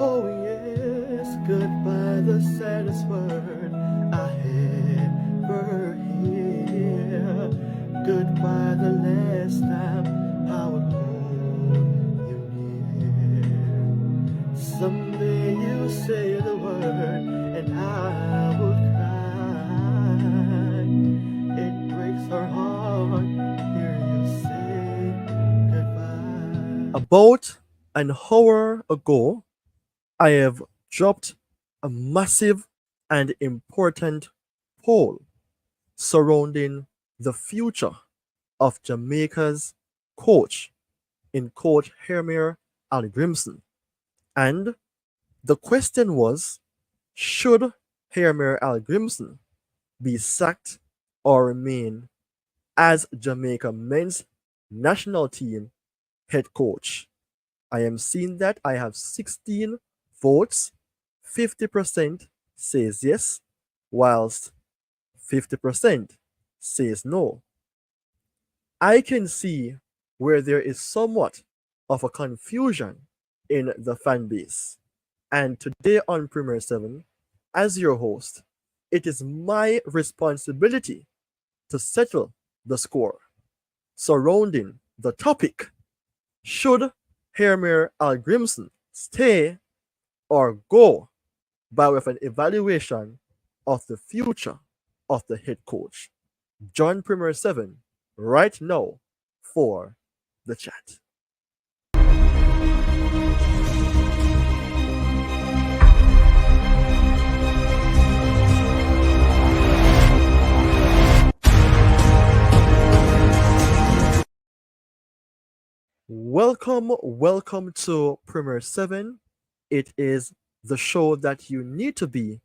Oh yes, goodbye the saddest word I ever hear. Goodbye the last time I would hold you near. Someday you say the word and I will cry. It breaks our heart hear you say goodbye. About an hour ago, I have dropped a massive and important poll surrounding the future of Jamaica's coach in coach Heimir Hallgrimsson. And the question was, should Heimir Hallgrimsson be sacked or remain as Jamaica men's national team head coach? I am seeing that I have 16 votes. 50% says yes, whilst 50% says no. I can see where there is somewhat of a confusion in the fan base. And today on Premier 7, as your host, it is my responsibility to settle the score surrounding the topic: should Heimir Hallgrimsson stay or go, by way of an evaluation of the future of the head coach? Join Premier 7 right now for the chat. Welcome to Premier 7. It is the show that you need to be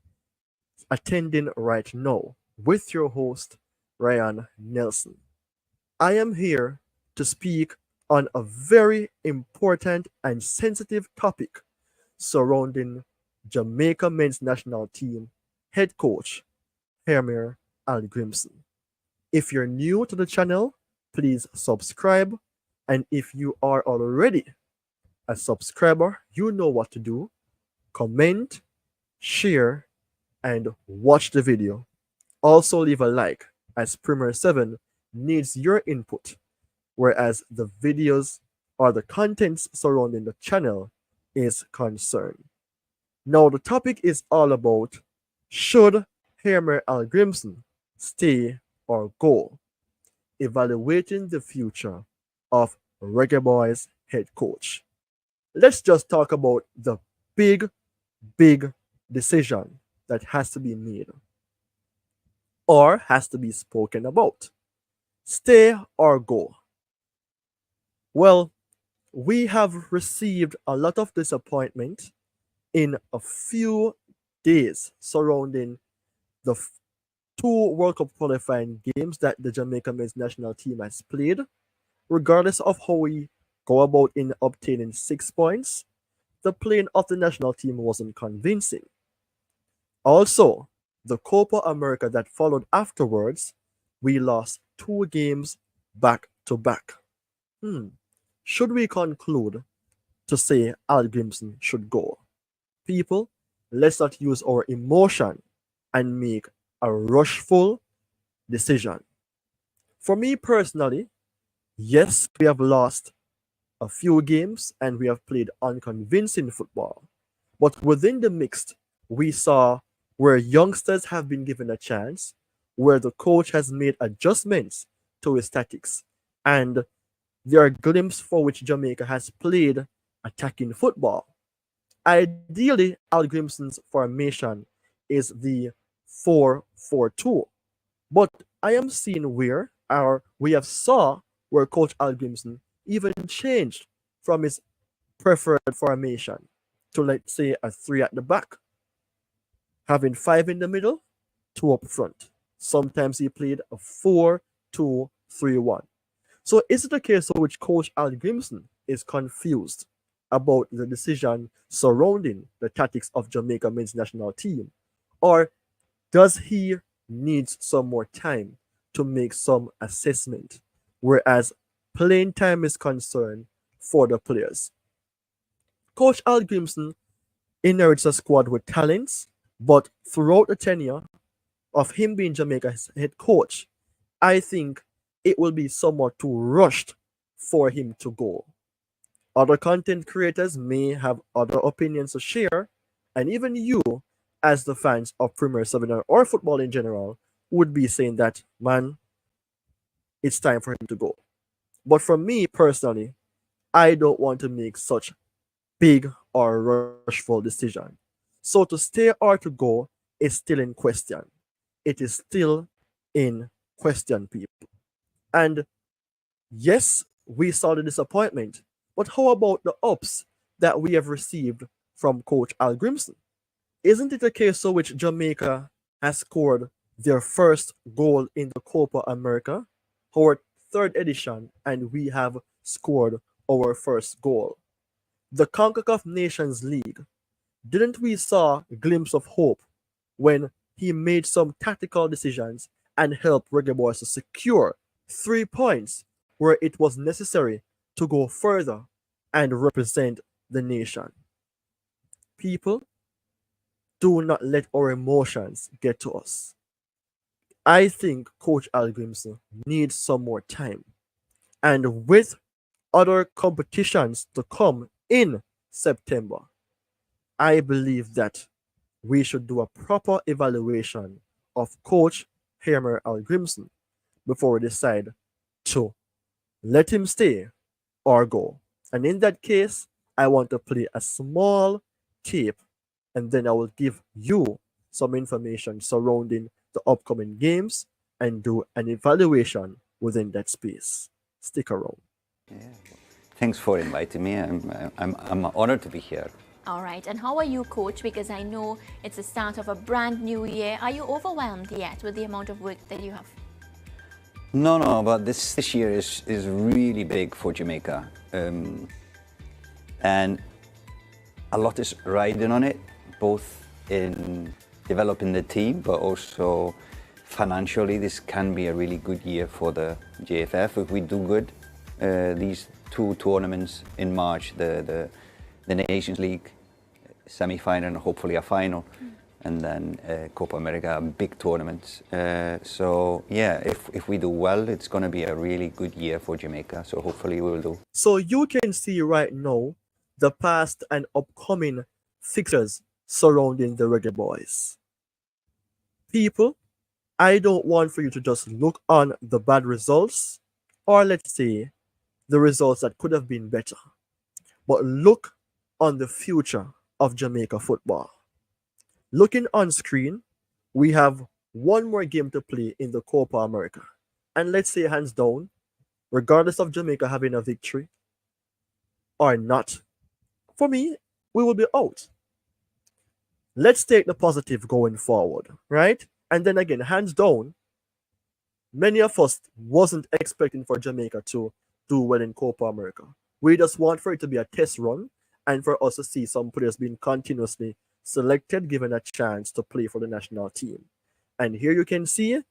attending right now with your host, Ryan Nelson. I am here to speak on a very important and sensitive topic surrounding Jamaica men's national team head coach Heimir Hallgrimsson. If you're new to the channel, please subscribe. And if you are already a subscriber, you know what to do. Comment, share, and watch the video. Also leave a like, as Premier 7 needs your input, whereas the videos or the contents surrounding the channel is concerned. Now the topic is all about, should Heimir Hallgrimsson stay or go? Evaluating the future of Reggae Boyz head coach. Let's just talk about the big decision that has to be made or has to be spoken about. Stay or go? Well, we have received a lot of disappointment in a few days surrounding the two World Cup qualifying games that the Jamaica men's national team has played. Regardless of how we go about in obtaining 6 points, the playing of the national team wasn't convincing. Also, the Copa America that followed afterwards, we lost 2 games back to back. Should we conclude to say Hallgrimsson should go? People, let's not use our emotion and make a rushful decision. For me personally, yes, we have lost a few games and we have played unconvincing football. But within the mix, we saw where youngsters have been given a chance, where the coach has made adjustments to his tactics, and there are glimpses for which Jamaica has played attacking football. Ideally, Hallgrimsson's formation is the 4-4-2. But I am seeing where we have saw where Coach Hallgrimsson even changed from his preferred formation to, let's say, a 3 at the back, having 5 in the middle, 2 up front. Sometimes he played a 4-2-3-1. So is it a case of which Coach Hallgrimsson is confused about the decision surrounding the tactics of Jamaica men's national team? Or does he need some more time to make some assessment, whereas playing time is concerned for the players? Coach Hallgrimsson inherits a squad with talents, but throughout the tenure of him being Jamaica's head coach, I think it will be somewhat too rushed for him to go. Other content creators may have other opinions to share, and even you, as the fans of Premier 7 or football in general, would be saying that, man, it's time for him to go. But for me personally, I don't want to make such big or rushful decision. So to stay or to go is still in question. It is still in question, people. And yes, we saw the disappointment, but how about the ups that we have received from Coach Al Grimson? Isn't it a case in which Jamaica has scored their first goal in the Copa America, our third edition, and we have scored our first goal? The CONCACAF Nations League, didn't we saw a glimpse of hope when he made some tactical decisions and helped Reggae Boyz to secure 3 points where it was necessary to go further and represent the nation? People, do not let our emotions get to us. I think Coach Al Grimson needs some more time. And with other competitions to come in September, I believe that we should do a proper evaluation of Coach Heimir Hallgrimsson before we decide to let him stay or go. And in that case, I want to play a small tape and then I will give you some information surrounding the upcoming games and do an evaluation within that space. Stick around. Yeah. Thanks for inviting me. I'm honored to be here. All right, and how are you, Coach? Because I know it's the start of a brand new year. Are you overwhelmed yet with the amount of work that you have? No, but this year is really big for Jamaica. And a lot is riding on it, both in developing the team, but also financially. This can be a really good year for the JFF if we do good. These two tournaments in March, the Nations League semi-final and hopefully a final, and then Copa America, big tournaments. So yeah, if we do well, it's going to be a really good year for Jamaica. So hopefully we will do. So you can see right now the past and upcoming fixtures surrounding the Reggae Boyz. People, I don't want for you to just look on the bad results, or let's say the results that could have been better, but look on the future of Jamaica football. Looking on screen, we have one more game to play in the Copa America. And let's say hands down, regardless of Jamaica having a victory or not, for me, we will be out. Let's take the positive going forward, right? And then again, hands down, many of us wasn't expecting for Jamaica to do well in Copa America. We just want for it to be a test run and for us to see some players being continuously selected, given a chance to play for the national team. And here you can see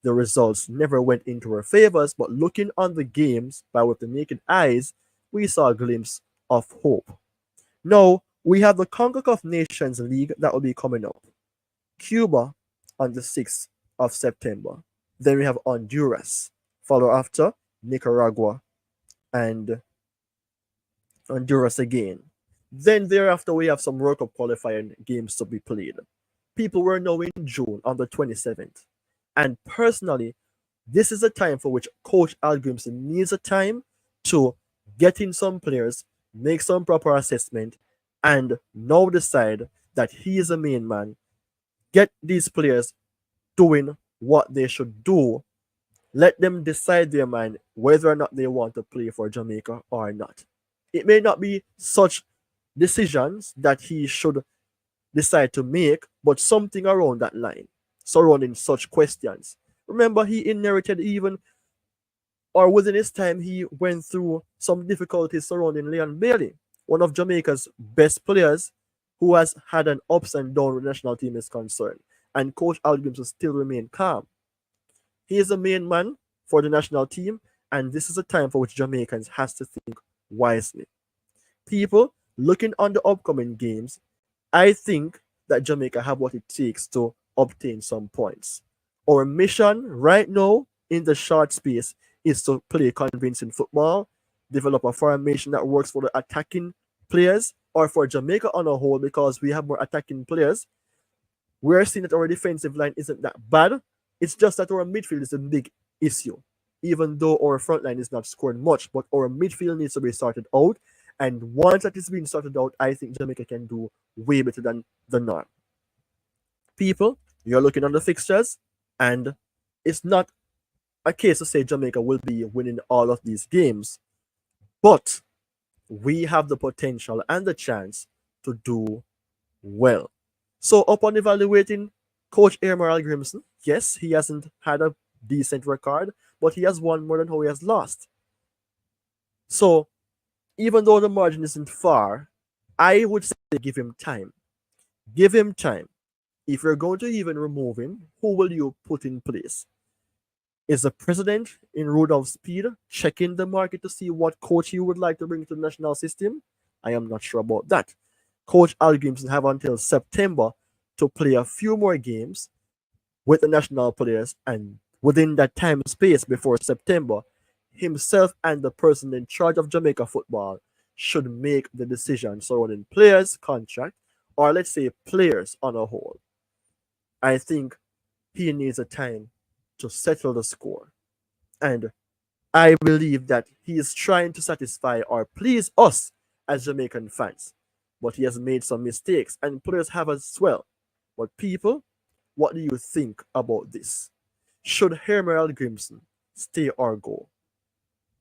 the results never went into our favors, but looking on the games by with the naked eyes, we saw a glimpse of hope. Now, we have the CONCACAF Nations League that will be coming up. Cuba on the 6th of September. Then we have Honduras, follow after Nicaragua and Honduras again. Then thereafter we have some World Cup qualifying games to be played. People were now in June on the 27th. And personally, this is a time for which Coach Al Grimson needs a time to get in some players, make some proper assessment, and now decide that he is a main man. Get these players doing what they should do. Let them decide their mind whether or not they want to play for Jamaica or not. It may not be such decisions that he should decide to make, but something around that line, surrounding such questions. Remember, he inherited even, or within his time, he went through some difficulties surrounding Leon Bailey, one of Jamaica's best players who has had an ups and downs with the national team is concerned. And Coach Al Grimson still remain calm. He is the main man for the national team, and this is a time for which Jamaicans has to think wisely. People, looking on the upcoming games, I think that Jamaica have what it takes to obtain some points. Our mission right now in the short space is to play convincing football, develop a formation that works for the attacking players or for Jamaica on a whole because we have more attacking players. We're seeing that our defensive line isn't that bad. It's just that our midfield is a big issue. Even though our front line is not scoring much, but our midfield needs to be sorted out. And once that is being sorted out, I think Jamaica can do way better than the North. People, you're looking on the fixtures, and it's not a case to say Jamaica will be winning all of these games, but we have the potential and the chance to do well. So, upon evaluating Coach Heimir Hallgrimsson, yes, he hasn't had a decent record, but he has won more than how he has lost. So, even though the margin isn't far, I would say give him time. Give him time. If you're going to even remove him, who will you put in place? Is the president in Rudolph Speed checking the market to see what coach he would like to bring to the national system? I am not sure about that. Coach Hallgrimsson have until September to play a few more games with the national players, and within that time space before September, himself and the person in charge of Jamaica football should make the decision surrounding players' contract, or let's say players on a whole. I think he needs a time to settle the score. And I believe that he is trying to satisfy or please us as Jamaican fans. But he has made some mistakes, and players have as well. But people, what do you think about this? Should Heimir Hallgrimsson stay or go?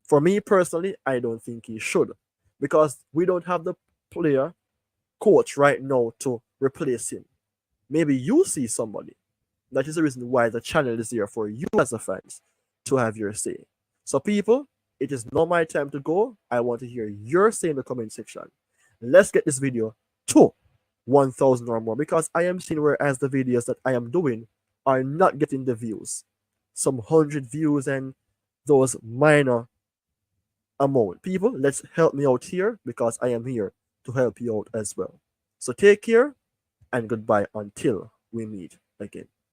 For me personally, I don't think he should, because we don't have the player coach right now to replace him. Maybe you see somebody. That is the reason why the channel is here for you as a fans to have your say. So people, it is not my time to go. I want to hear your say in the comment section. Let's get this video to 1,000 or more, because I am seeing whereas the videos that I am doing are not getting the views. Some 100 views and those minor amount. People, let's help me out here, because I am here to help you out as well. So take care and goodbye until we meet again.